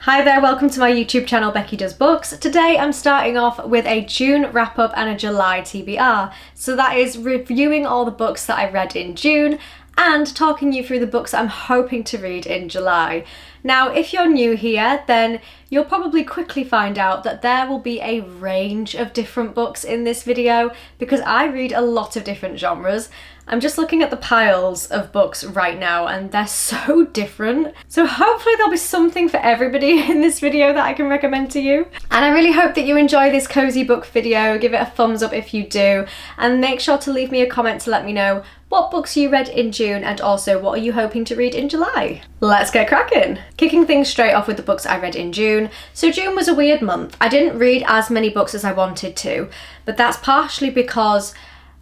Hi there, welcome to my YouTube channel Becky Does Books. Today I'm starting off with a June wrap up and a July TBR. So that is reviewing all the books that I read in June and talking you through the books I'm hoping to read in July. Now, if you're new here, then you'll probably quickly find out that there will be a range of different books in this video because I read a lot of different genres. I'm just looking at the piles of books right now and they're so different. So hopefully there'll be something for everybody in this video that I can recommend to you. And I really hope that you enjoy this cozy book video. Give it a thumbs up if you do. And make sure to leave me a comment to let me know what books you read in June and also what are you hoping to read in July. Let's get cracking. Kicking things straight off with the books I read in June. So June was a weird month. I didn't read as many books as I wanted to, but that's partially because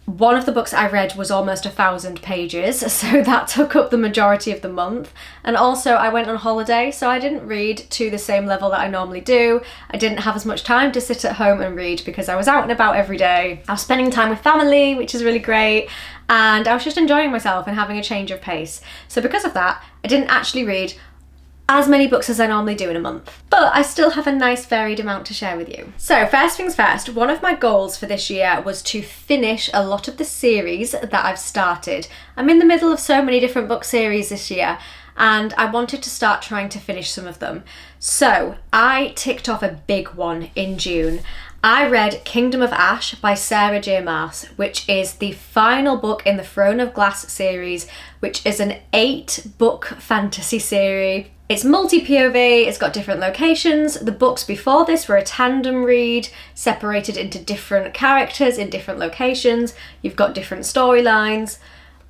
one of the books I read was almost 1,000 pages, so that took up the majority of the month. And also I went on holiday, so I didn't read to the same level that I normally do. I didn't have as much time to sit at home and read because I was out and about every day. I was spending time with family, which is really great, and I was just enjoying myself and having a change of pace. So because of that, I didn't actually read as many books as I normally do in a month, but I still have a nice varied amount to share with you. So first things first, one of my goals for this year was to finish a lot of the series that I've started. I'm in the middle of so many different book series this year and I wanted to start trying to finish some of them. So I ticked off a big one in June. I read Kingdom of Ash by Sarah J. Maas, which is the final book in the Throne of Glass series, which is an 8-book fantasy series. It's multi-POV, it's got different locations. The books before this were a tandem read, separated into different characters in different locations. You've got different storylines.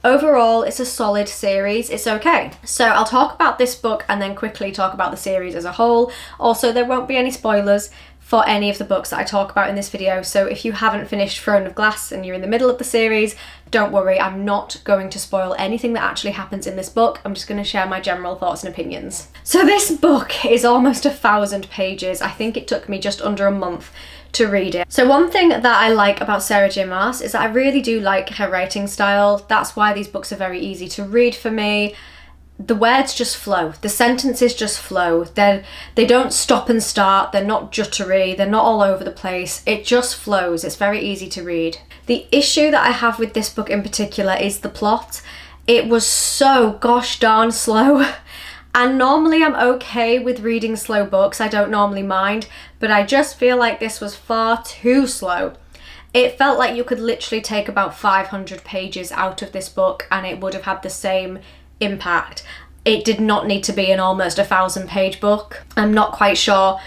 Overall, it's a solid series, it's okay. So I'll talk about this book and then quickly talk about the series as a whole. Also, there won't be any spoilers for any of the books that I talk about in this video, so if you haven't finished Throne of Glass and you're in the middle of the series, don't worry, I'm not going to spoil anything that actually happens in this book. I'm just going to share my general thoughts and opinions. So this book is almost 1,000 pages. I think it took me just under a month to read it. So one thing that I like about Sarah J. Maas is that I really do like her writing style. That's why these books are very easy to read for me. The words just flow, the sentences just flow. They don't stop and start, they're not juttery, they're not all over the place. It just flows, it's very easy to read. The issue that I have with this book in particular is the plot. It was so gosh darn slow. And normally I'm okay with reading slow books, I don't normally mind, but I just feel like this was far too slow. It felt like you could literally take about 500 pages out of this book and it would have had the same impact. It did not need to be an almost 1,000-page book. I'm not quite sure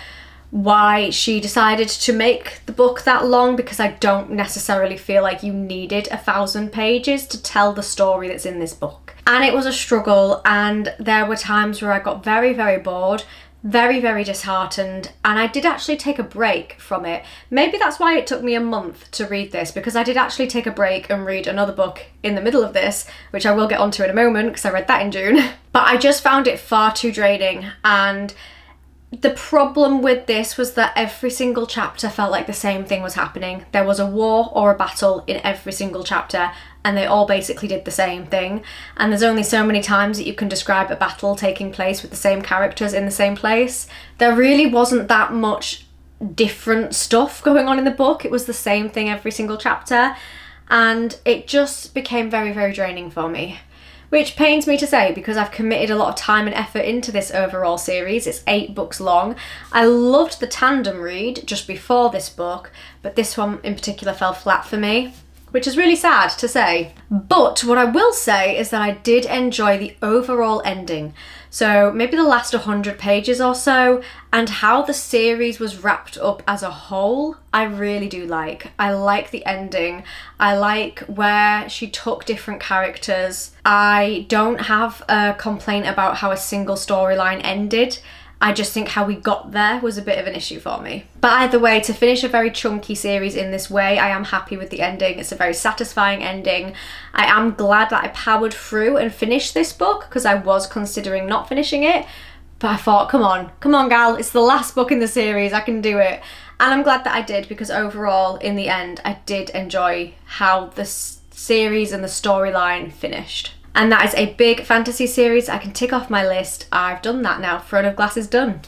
why she decided to make the book that long because I don't necessarily feel like you needed 1,000 pages to tell the story that's in this book. And it was a struggle and there were times where I got very, very bored, very, very disheartened, and I did actually take a break from it. Maybe that's why it took me a month to read this, because I did actually take a break and read another book in the middle of this, which I will get onto in a moment because I read that in June. But I just found it far too draining, and the problem with this was that every single chapter felt like the same thing was happening. There was a war or a battle in every single chapter and they all basically did the same thing. And there's only so many times that you can describe a battle taking place with the same characters in the same place. There really wasn't that much different stuff going on in the book. It was the same thing every single chapter and it just became very, very draining for me. Which pains me to say because I've committed a lot of time and effort into this overall series. It's 8 books long. I loved the tandem read just before this book, but this one in particular fell flat for me, which is really sad to say. But what I will say is that I did enjoy the overall ending. So maybe the last 100 pages or so, and how the series was wrapped up as a whole, I really do like. I like the ending. I like where she took different characters. I don't have a complaint about how a single storyline ended. I just think how we got there was a bit of an issue for me. But either way, to finish a very chunky series in this way, I am happy with the ending. It's a very satisfying ending. I am glad that I powered through and finished this book because I was considering not finishing it. But I thought, come on gal, it's the last book in the series, I can do it. And I'm glad that I did because overall, in the end, I did enjoy how the series and the storyline finished. And that is a big fantasy series I can tick off my list. I've done that now. Throne of Glass is done.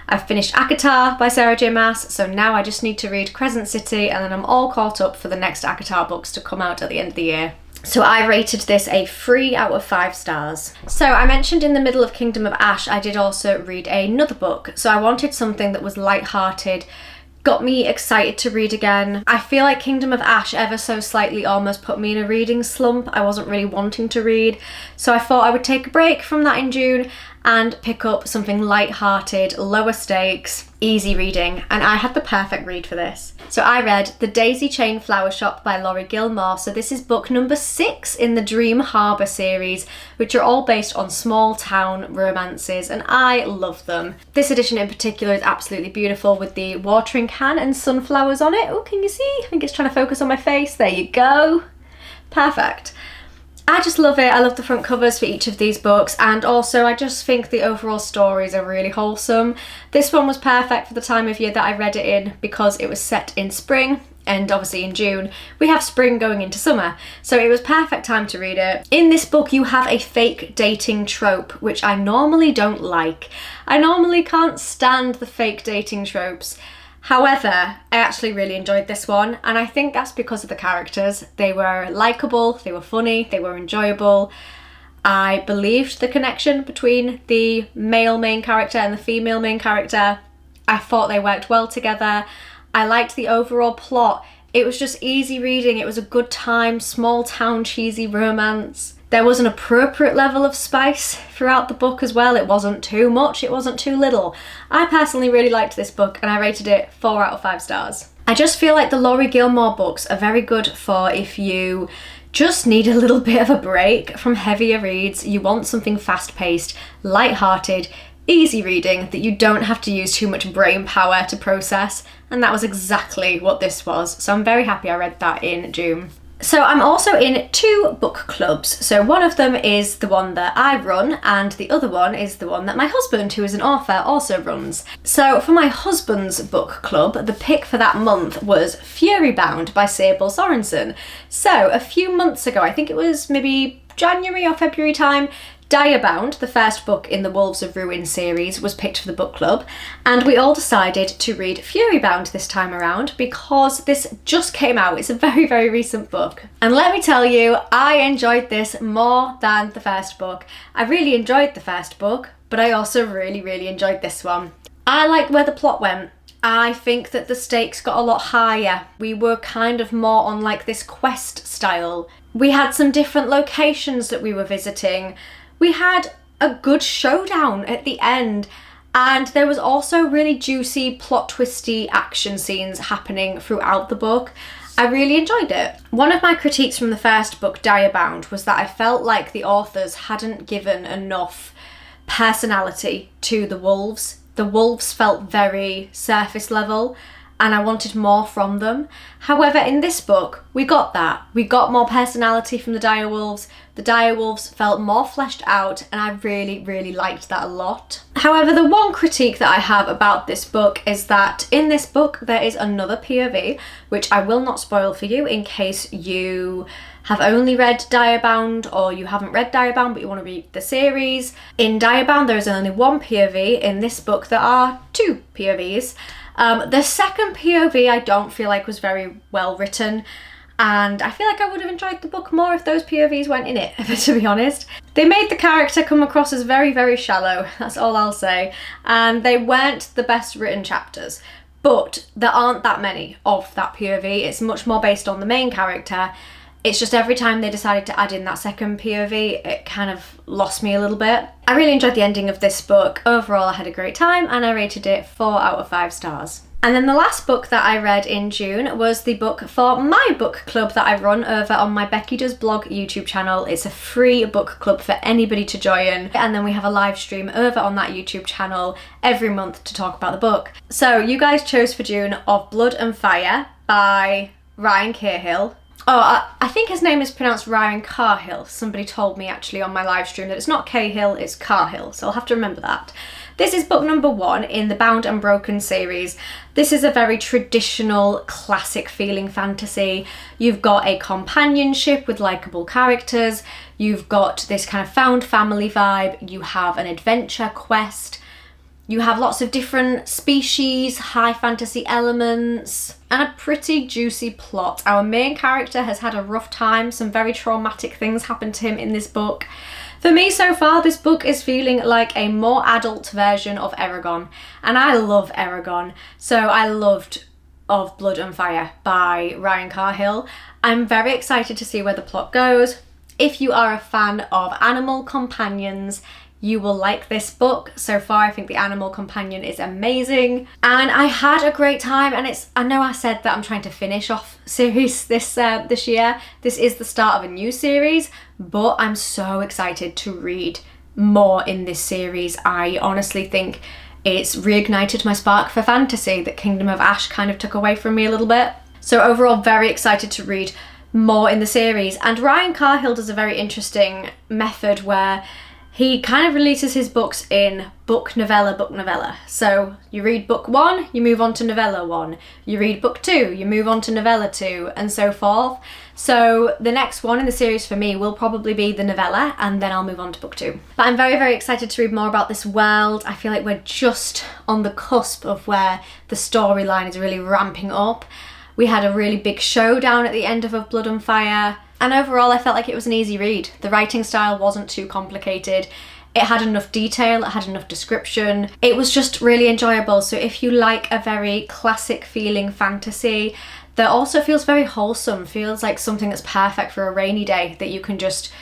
I've finished ACOTAR by Sarah J Maas, so now I just need to read Crescent City and then I'm all caught up for the next ACOTAR books to come out at the end of the year. So I rated this a 3 out of 5 stars. So I mentioned in the middle of Kingdom of Ash, I did also read another book. So I wanted something that was light-hearted, got me excited to read again. I feel like Kingdom of Ash ever so slightly almost put me in a reading slump. I wasn't really wanting to read. So I thought I would take a break from that in June and pick up something light-hearted, lower stakes, easy reading, and I had the perfect read for this. So I read The Daisy Chain Flower Shop by Laurie Gilmore. So this is book number 6 in the Dream Harbour series, which are all based on small town romances, and I love them. This edition in particular is absolutely beautiful with the watering can and sunflowers on it. Oh, can you see? I think it's trying to focus on my face. There you go. Perfect. I just love it. I love the front covers for each of these books, and also I just think the overall stories are really wholesome. This one was perfect for the time of year that I read it in because it was set in spring, and obviously in June we have spring going into summer, so it was perfect time to read it. In this book you have a fake dating trope, which I normally don't like. I normally can't stand the fake dating tropes. However, I actually really enjoyed this one, and I think that's because of the characters. They were likeable, they were funny, they were enjoyable. I believed the connection between the male main character and the female main character. I thought they worked well together. I liked the overall plot. It was just easy reading, it was a good time, small town cheesy romance. There was an appropriate level of spice throughout the book as well. It wasn't too much, it wasn't too little. I personally really liked this book and I rated it 4 out of 5 stars. I just feel like the Laurie Gilmore books are very good for if you just need a little bit of a break from heavier reads, you want something fast-paced, light-hearted, easy reading that you don't have to use too much brain power to process, and that was exactly what this was. So I'm very happy I read that in June. So I'm also in 2 book clubs. So one of them is the one that I run and the other one is the one that my husband, who is an author, also runs. So for my husband's book club, the pick for that month was Furybound by Sable Sorenson. So a few months ago, I think it was maybe January or February time, Direbound, the first book in the Wolves of Ruin series, was picked for the book club, and we all decided to read Furybound this time around because this just came out. It's a very, very recent book. And let me tell you, I enjoyed this more than the first book. I really enjoyed the first book, but I also really, really enjoyed this one. I liked where the plot went. I think that the stakes got a lot higher. We were kind of more on like this quest style. We had some different locations that we were visiting. We had a good showdown at the end, and there was also really juicy, plot twisty action scenes happening throughout the book. I really enjoyed it. One of my critiques from the first book, Direbound, was that I felt like the authors hadn't given enough personality to the wolves. The wolves felt very surface level, and I wanted more from them. However, in this book, we got that. We got more personality from the direwolves. The direwolves felt more fleshed out, and I really, really liked that a lot. However, the one critique that I have about this book is that in this book there is another POV, which I will not spoil for you in case you have only read Direbound or you haven't read Direbound but you want to read the series. In Direbound there is only one POV. In this book there are 2 POVs. The second POV I don't feel like was very well written, and I feel like I would have enjoyed the book more if those POVs went in it, to be honest. They made the character come across as very, very shallow, that's all I'll say, and they weren't the best written chapters. But there aren't that many of that POV, it's much more based on the main character. It's just every time they decided to add in that second POV, it kind of lost me a little bit. I really enjoyed the ending of this book. Overall, I had a great time and I rated it 4 out of 5 stars. And then the last book that I read in June was the book for my book club that I run over on my BeckyDoesBlog YouTube channel. It's a free book club for anybody to join. And then we have a live stream over on that YouTube channel every month to talk about the book. So you guys chose for June Of Blood and Fire by Ryan Cahill. Oh, I think his name is pronounced Ryan Cahill. Somebody told me actually on my live stream that it's not Cahill, it's Cahill, so I'll have to remember that. This is book number 1 in the Bound and Broken series. This is a very traditional, classic feeling fantasy. You've got a companionship with likeable characters. You've got this kind of found family vibe. You have an adventure quest. You have lots of different species, high fantasy elements, and a pretty juicy plot. Our main character has had a rough time. Some very traumatic things happened to him in this book. For me so far, this book is feeling like a more adult version of Eragon, and I love Eragon. So I loved Of Blood and Fire by Ryan Cahill. I'm very excited to see where the plot goes. If you are a fan of animal companions, you will like this book. So far, I think the animal companion is amazing. And I had a great time, and I know I said that I'm trying to finish off series this year. This is the start of a new series, but I'm so excited to read more in this series. I honestly think it's reignited my spark for fantasy that Kingdom of Ash kind of took away from me a little bit. So overall, very excited to read more in the series. And Ryan Cahill does a very interesting method where he kind of releases his books in book, novella. So you read book 1, you move on to novella 1. You read book 2, you move on to novella 2, and so forth. So the next one in the series for me will probably be the novella, and then I'll move on to book 2. But I'm very, very excited to read more about this world. I feel like we're just on the cusp of where the storyline is really ramping up. We had a really big showdown at the end of Blood and Fire. And overall, I felt like it was an easy read. The writing style wasn't too complicated. It had enough detail, it had enough description. It was just really enjoyable. So if you like a very classic feeling fantasy that also feels very wholesome, feels like something that's perfect for a rainy day, that you can just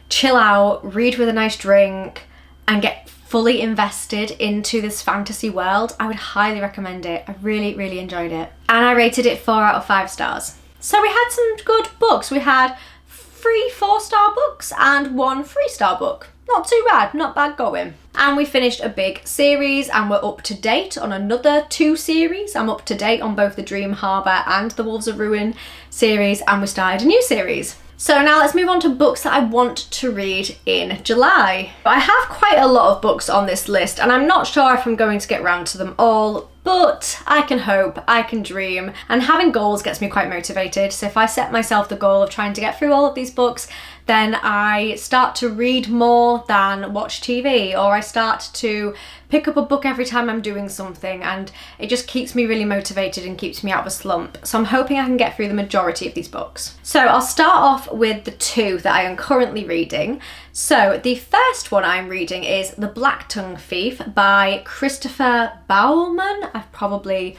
chill out, read with a nice drink, and get fully invested into this fantasy world, I would highly recommend it. I really, really enjoyed it. And I rated it 4 out of 5 stars. So we had some good books. We had 3 4-star books and 1 3-star book. Not too bad, not bad going. And we finished a big series, and we're up to date on another 2 series. I'm up to date on both the Dream Harbour and the Wolves of Ruin series, and we started a new series. So now let's move on to books that I want to read in July. I have quite a lot of books on this list, and I'm not sure if I'm going to get round to them all, but I can hope, I can dream, and having goals gets me quite motivated. So if I set myself the goal of trying to get through all of these books, then I start to read more than watch TV, or I start to pick up a book every time I'm doing something, and it just keeps me really motivated and keeps me out of a slump. So I'm hoping I can get through the majority of these books. So I'll start off with the 2 that I am currently reading. So the first one I'm reading is The Blacktongue Thief by Christopher Buehlman. I've probably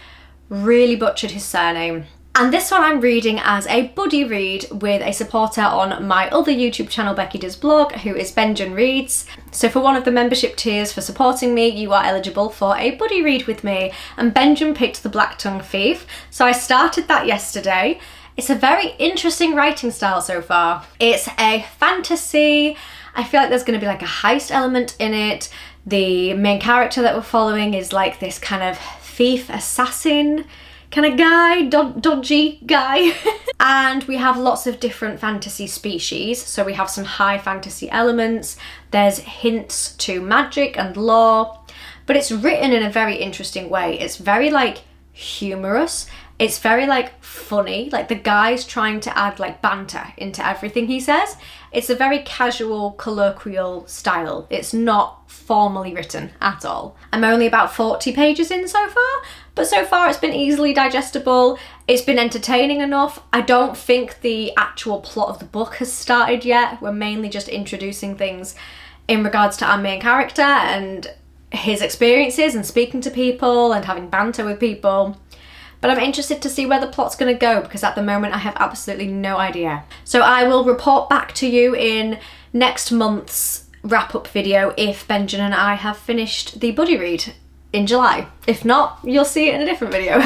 really butchered his surname. And this one I'm reading as a buddy read with a supporter on my other YouTube channel, BeckyDoesBlog, who is Benjamin Reads. So for one of the membership tiers for supporting me, you are eligible for a buddy read with me. And Benjamin picked The Blacktongue Thief, so I started that yesterday. It's a very interesting writing style so far. It's a fantasy. I feel like there's going to be like a heist element in it. The main character that we're following is like this kind of thief assassin kind of guy, dodgy guy. And we have lots of different fantasy species. So we have some high fantasy elements. There's hints to magic and lore, but it's written in a very interesting way. It's very like humorous. It's very like funny, like the guy's trying to add like banter into everything he says. It's a very casual, colloquial style. It's not formally written at all. I'm only about 40 pages in so far, but so far it's been easily digestible. It's been entertaining enough. I don't think the actual plot of the book has started yet. We're mainly just introducing things in regards to our main character and his experiences and speaking to people and having banter with people. But I'm interested to see where the plot's going to go, because at the moment I have absolutely no idea. So I will report back to you in next month's wrap-up video if Benjamin and I have finished the buddy read in July. If not, you'll see it in a different video.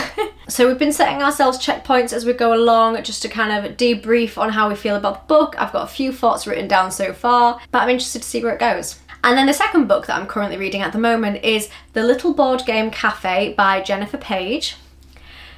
So we've been setting ourselves checkpoints as we go along, just to kind of debrief on how we feel about the book. I've got a few thoughts written down so far, but I'm interested to see where it goes. And then the second book that I'm currently reading at the moment is The Little Board Game Cafe by Jennifer Page.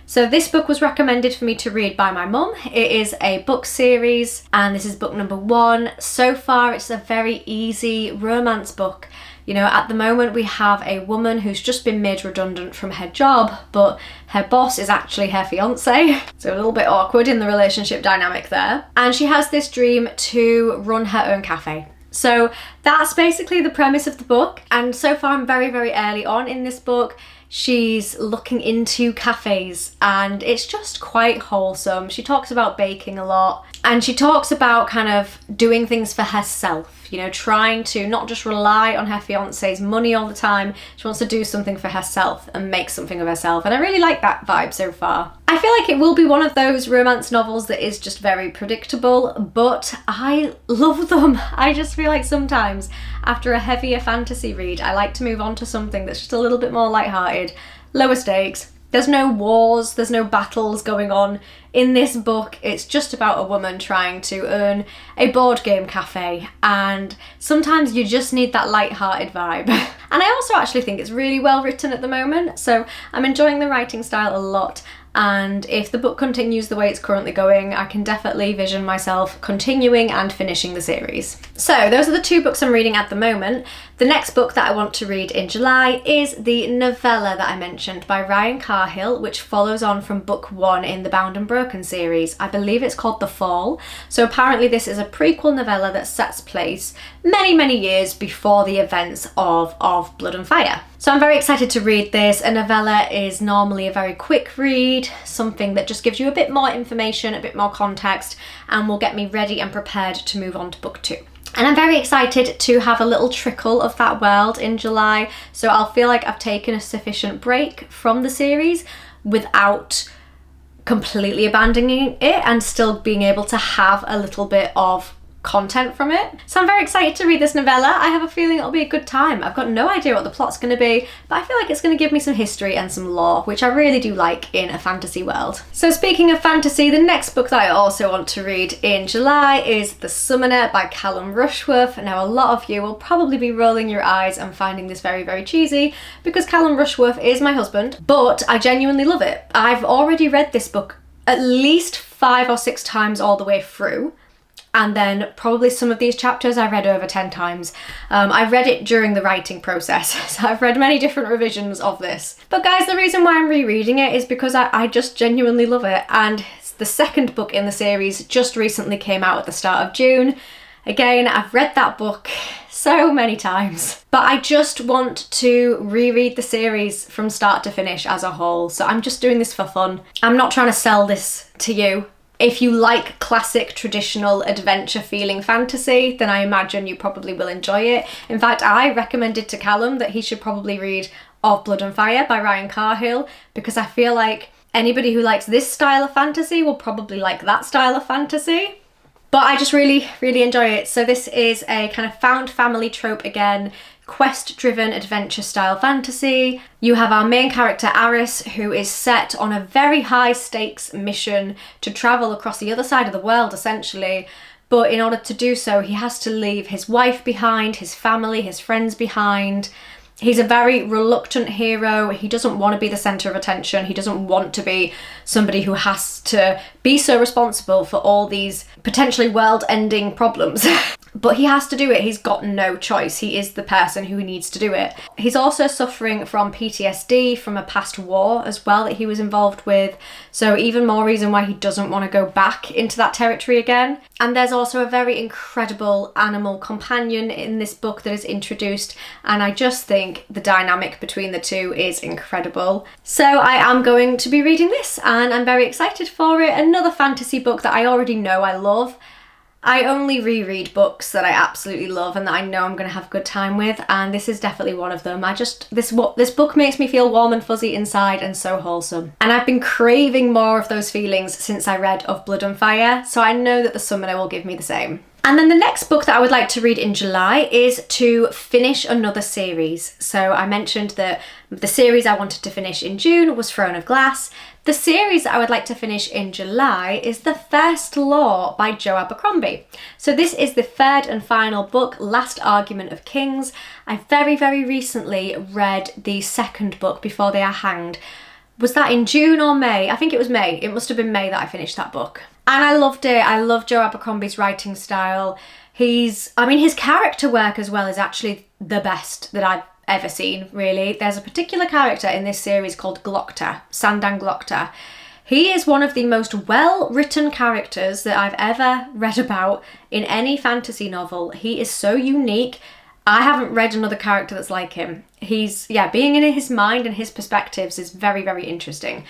So this book was recommended for me to read by my mum. It is a book series, and this is book number 1. So far, it's a very easy romance book. You know, at the moment we have a woman who's just been made redundant from her job, but her boss is actually her fiance. So a little bit awkward in the relationship dynamic there. And she has this dream to run her own cafe. So that's basically the premise of the book, and so far I'm very, very early on in this book. She's looking into cafes and it's just quite wholesome. She talks about baking a lot, and she talks about kind of doing things for herself, you know, trying to not just rely on her fiance's money all the time. She wants to do something for herself and make something of herself, and I really like that vibe so far. I feel like it will be one of those romance novels that is just very predictable, but I love them. I just feel like sometimes after a heavier fantasy read, I like to move on to something that's just a little bit more lighthearted, lower stakes. There's no wars, there's no battles going on in this book. It's just about a woman trying to earn a board game cafe, and sometimes you just need that light-hearted vibe. And I also actually think it's really well written at the moment, so I'm enjoying the writing style a lot. And if the book continues the way it's currently going, I can definitely vision myself continuing and finishing the series. So those are the 2 books I'm reading at the moment. The next book that I want to read in July is the novella that I mentioned by Ryan Cahill, which follows on from book 1 in the Bound and Broken series. I believe it's called The Fall. So apparently this is a prequel novella that sets place many, many years before the events of Blood and Fire. So I'm very excited to read this. A novella is normally a very quick read, something that just gives you a bit more information, a bit more context, and will get me ready and prepared to move on to book 2. And I'm very excited to have a little trickle of that world in July, so I'll feel like I've taken a sufficient break from the series without completely abandoning it and still being able to have a little bit of content from it. So I'm very excited to read this novella. I have a feeling it'll be a good time. I've got no idea what the plot's going to be, but I feel like it's going to give me some history and some lore, which I really do like in a fantasy world. So speaking of fantasy, the next book that I also want to read in July is The Summoner by Callum Rushworth. Now a lot of you will probably be rolling your eyes and finding this very, very cheesy because Callum Rushworth is my husband, but I genuinely love it. I've already read this book at least 5 or 6 times all the way through. And then probably some of these chapters I read over 10 times. I read it during the writing process, so I've read many different revisions of this. But guys, the reason why I'm rereading it is because I just genuinely love it. And the second book in the series just recently came out at the start of June. Again, I've read that book so many times, but I just want to reread the series from start to finish as a whole. So I'm just doing this for fun. I'm not trying to sell this to you. If you like classic, traditional, adventure-feeling fantasy, then I imagine you probably will enjoy it. In fact, I recommended to Callum that he should probably read Of Blood and Fire by Ryan Cahill, because I feel like anybody who likes this style of fantasy will probably like that style of fantasy. But I just really, really enjoy it. So this is a kind of found family trope again, quest-driven adventure-style fantasy. You have our main character, Aris, who is set on a very high-stakes mission to travel across the other side of the world, essentially. But in order to do so, he has to leave his wife behind, his family, his friends behind. He's a very reluctant hero. He doesn't want to be the centre of attention. He doesn't want to be somebody who has to be so responsible for all these potentially world-ending problems. But he has to do it. He's got no choice. He is the person who needs to do it. He's also suffering from PTSD from a past war as well that he was involved with. So even more reason why he doesn't want to go back into that territory again. And there's also a very incredible animal companion in this book that is introduced. And I just think the dynamic between the two is incredible. So I am going to be reading this and I'm very excited for it. Another fantasy book that I already know I love. I only reread books that I absolutely love and that I know I'm going to have a good time with, and this is definitely one of them. This book makes me feel warm and fuzzy inside and so wholesome. And I've been craving more of those feelings since I read Of Blood and Fire, so I know that The Summoner will give me the same. And then the next book that I would like to read in July is to finish another series. So I mentioned that the series I wanted to finish in June was Throne of Glass. The series I would like to finish in July is The First Law by Joe Abercrombie. So this is the third and final book, Last Argument of Kings. I very, very recently read the second book, Before They Are Hanged. Was that in June or May? I think it was May. It must have been May that I finished that book. And I loved it. I love Joe Abercrombie's writing style. His character work as well is actually the best that I've ever seen, really. There's a particular character in this series called Glocta, Sandan Glocta. He is one of the most well-written characters that I've ever read about in any fantasy novel. He is so unique. I haven't read another character that's like him. Being in his mind and his perspectives is very, very interesting.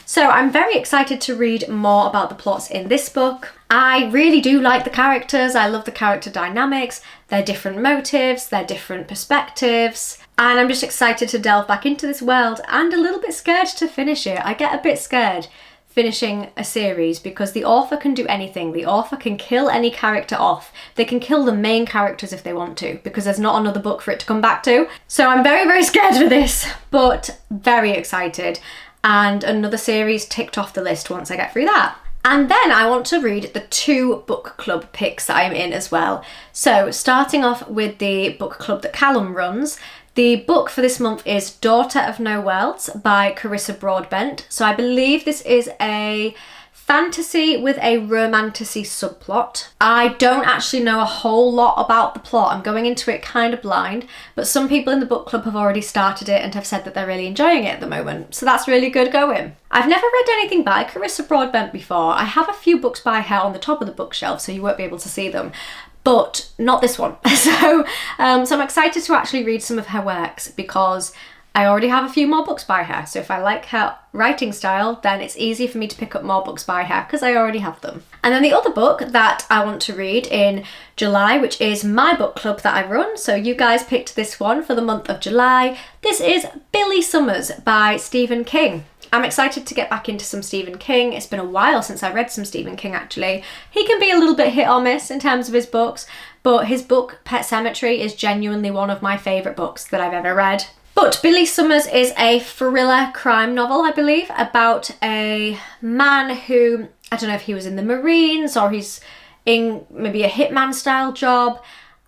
So I'm very excited to read more about the plots in this book. I really do like the characters. I love the character dynamics, their different motives, their different perspectives. And I'm just excited to delve back into this world and a little bit scared to finish it. I get a bit scared finishing a series because the author can do anything. The author can kill any character off. They can kill the main characters if they want to, because there's not another book for it to come back to. So I'm very, very scared for this, but very excited. And another series ticked off the list once I get through that. And then I want to read the 2 book club picks that I'm in as well. So starting off with the book club that Callum runs, the book for this month is Daughter of No Worlds by Carissa Broadbent. So I believe this is a fantasy with a romantasy subplot. I don't actually know a whole lot about the plot. I'm going into it kind of blind, but some people in the book club have already started it and have said that they're really enjoying it at the moment. So that's really good going. I've never read anything by Carissa Broadbent before. I have a few books by her on the top of the bookshelf, so you won't be able to see them, but not this one. So I'm excited to actually read some of her works because I already have a few more books by her. So if I like her writing style, then it's easy for me to pick up more books by her because I already have them. And then the other book that I want to read in July, which is my book club that I run. So you guys picked this one for the month of July. This is Billy Summers by Stephen King. I'm excited to get back into some Stephen King. It's been a while since I read some Stephen King actually. He can be a little bit hit or miss in terms of his books, but his book Pet Sematary is genuinely one of my favourite books that I've ever read. But Billy Summers is a thriller crime novel, I believe, about a man who, I don't know if he was in the Marines or he's in maybe a hitman style job,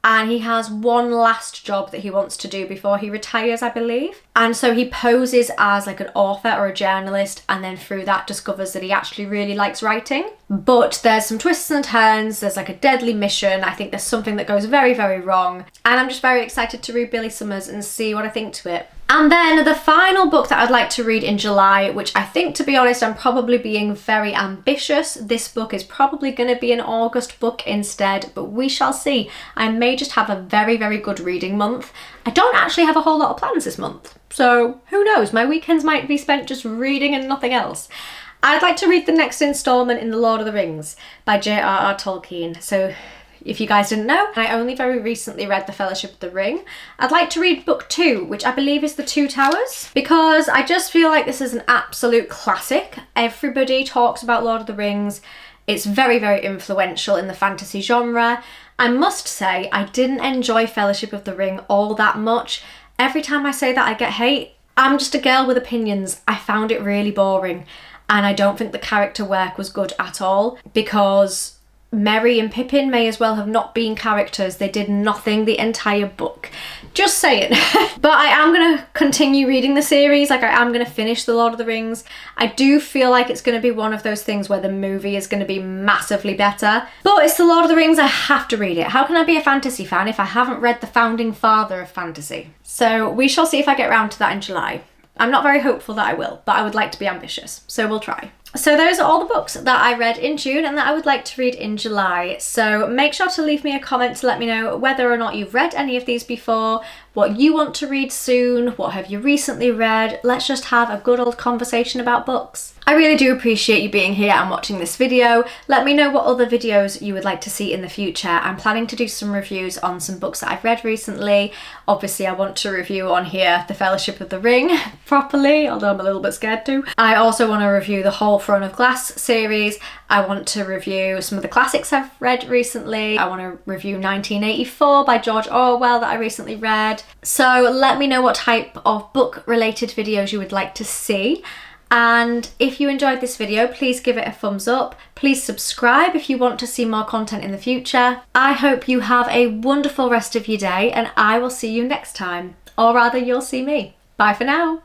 and he has one last job that he wants to do before he retires, I believe. And so he poses as like an author or a journalist, and then through that discovers that he actually really likes writing. But there's some twists and turns, there's like a deadly mission, I think there's something that goes very, very wrong. And I'm just very excited to read Billy Summers and see what I think to it. And then the final book that I'd like to read in July, which I think, to be honest, I'm probably being very ambitious. This book is probably going to be an August book instead, but we shall see. I may just have a very, very good reading month. I don't actually have a whole lot of plans this month, so who knows? My weekends might be spent just reading and nothing else. I'd like to read the next installment in The Lord of the Rings by J.R.R. Tolkien. So if you guys didn't know, I only very recently read The Fellowship of the Ring. I'd like to read book 2, which I believe is The Two Towers, because I just feel like this is an absolute classic. Everybody talks about Lord of the Rings. It's very, very influential in the fantasy genre. I must say, I didn't enjoy Fellowship of the Ring all that much. Every time I say that, I get hate. I'm just a girl with opinions. I found it really boring, and I don't think the character work was good at all, because Merry and Pippin may as well have not been characters. They did nothing the entire book. Just saying. But I am going to continue reading the series. Like, I am going to finish The Lord of the Rings. I do feel like it's going to be one of those things where the movie is going to be massively better. But it's The Lord of the Rings. I have to read it. How can I be a fantasy fan if I haven't read the founding father of fantasy? So we shall see if I get around to that in July. I'm not very hopeful that I will, but I would like to be ambitious. So we'll try. So those are all the books that I read in June and that I would like to read in July. So make sure to leave me a comment to let me know whether or not you've read any of these before, what you want to read soon, what have you recently read. Let's just have a good old conversation about books. I really do appreciate you being here and watching this video. Let me know what other videos you would like to see in the future. I'm planning to do some reviews on some books that I've read recently. Obviously, I want to review on here The Fellowship of the Ring properly, although I'm a little bit scared to. I also want to review the whole Throne of Glass series. I want to review some of the classics I've read recently. I want to review 1984 by George Orwell that I recently read. So let me know what type of book related videos you would like to see. And if you enjoyed this video, please give it a thumbs up. Please subscribe if you want to see more content in the future. I hope you have a wonderful rest of your day, and I will see you next time. Or rather, you'll see me. Bye for now.